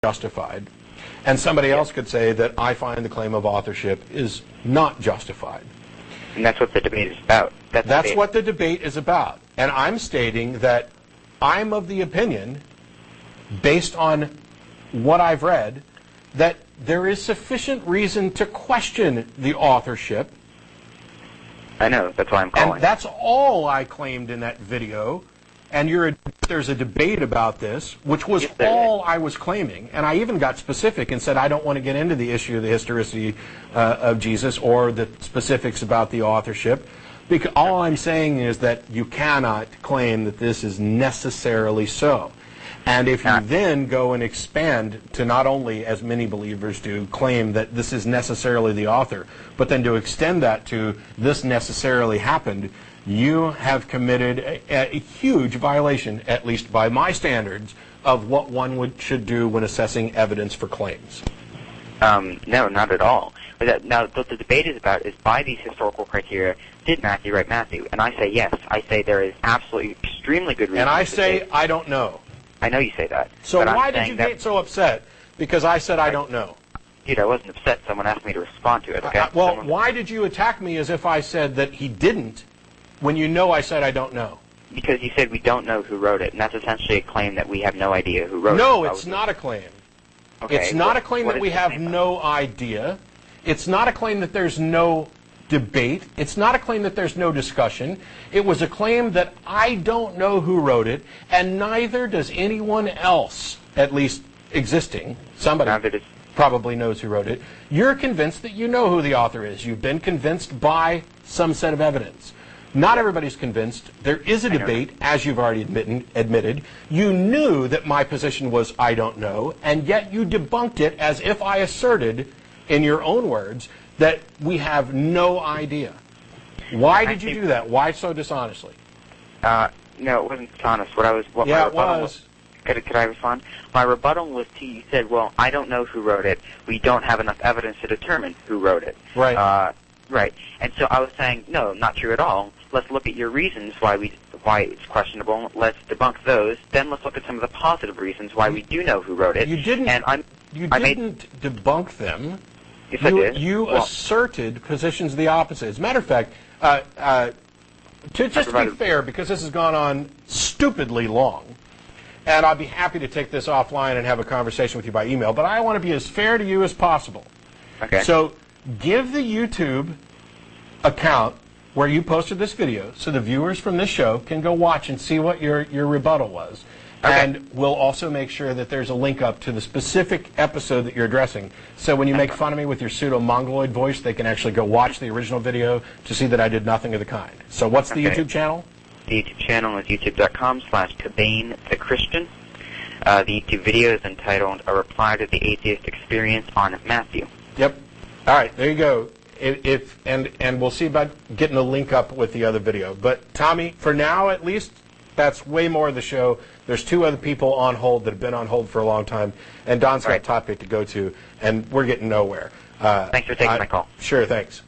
justified. And somebody else could say that I find the claim of authorship is not justified. And that's what the debate is about. That's what the debate is about. And I'm stating that I'm of the opinion, based on what I've read, that there is sufficient reason to question the authorship. I know, that's why I'm calling. And that's all I claimed in that video. And there's a debate about this, which was all I was claiming. And I even got specific and said I don't want to get into the issue of the historicity of Jesus or the specifics about the authorship. Because all I'm saying is that you cannot claim that this is necessarily so. And if you then go and expand to not only, as many believers do, claim that this is necessarily the author, but then to extend that to this necessarily happened, you have committed a huge violation, at least by my standards, of what one should do when assessing evidence for claims. No, not at all. Now, what the debate is about is, by these historical criteria, did Matthew write Matthew? And I say yes. I say there is absolutely extremely good reason. And I say I don't know. I know you say that. So why did you get so upset? Because I said I don't know. Dude, I wasn't upset. Someone asked me to respond to it, okay? Well, why did you attack me as if I said that he didn't, when you know I said I don't know? Because you said we don't know who wrote it, and that's essentially a claim that we have no idea who wrote it. No, it's not a claim. Okay, it's not a claim that we have no idea. It's not a claim that there's no debate. It's not a claim that there's no discussion. It was a claim that I don't know who wrote it, and neither does anyone else, at least existing. Somebody probably knows who wrote it. You're convinced that you know who the author is. You've been convinced by some set of evidence. Not everybody's convinced. There is a debate, as you've already admitted. You knew that my position was I don't know, and yet you debunked it as if I asserted, in your own words, that we have no idea. Why did you do that? Why so dishonestly? No, it wasn't dishonest. Could I respond? My rebuttal was to you said, well, I don't know who wrote it. We don't have enough evidence to determine who wrote it. Right. Right. And so I was saying, no, not true at all. Let's look at your reasons why it's questionable. Let's debunk those. Then let's look at some of the positive reasons why we do know who wrote it. You didn't. You didn't debunk them. Yes, I did. You asserted positions the opposite. As a matter of fact, to be fair, because this has gone on stupidly long, and I'd be happy to take this offline and have a conversation with you by email, but I want to be as fair to you as possible. Okay. So give the YouTube account where you posted this video so the viewers from this show can go watch and see what your rebuttal was. Okay. And we'll also make sure that there's a link up to the specific episode that you're addressing. So when you make fun of me with your pseudo-mongoloid voice, they can actually go watch the original video to see that I did nothing of the kind. So what's the YouTube channel? The YouTube channel is youtube.com/KabanetheChristian. The YouTube video is entitled A Reply to the Atheist Experience on Matthew. Yep. All right, there you go. And we'll see about getting a link up with the other video. But Tommy, for now at least, that's way more of the show. There's two other people on hold that have been on hold for a long time, and Don's got a topic to go to, and we're getting nowhere. Thanks for taking my call. Sure, thanks.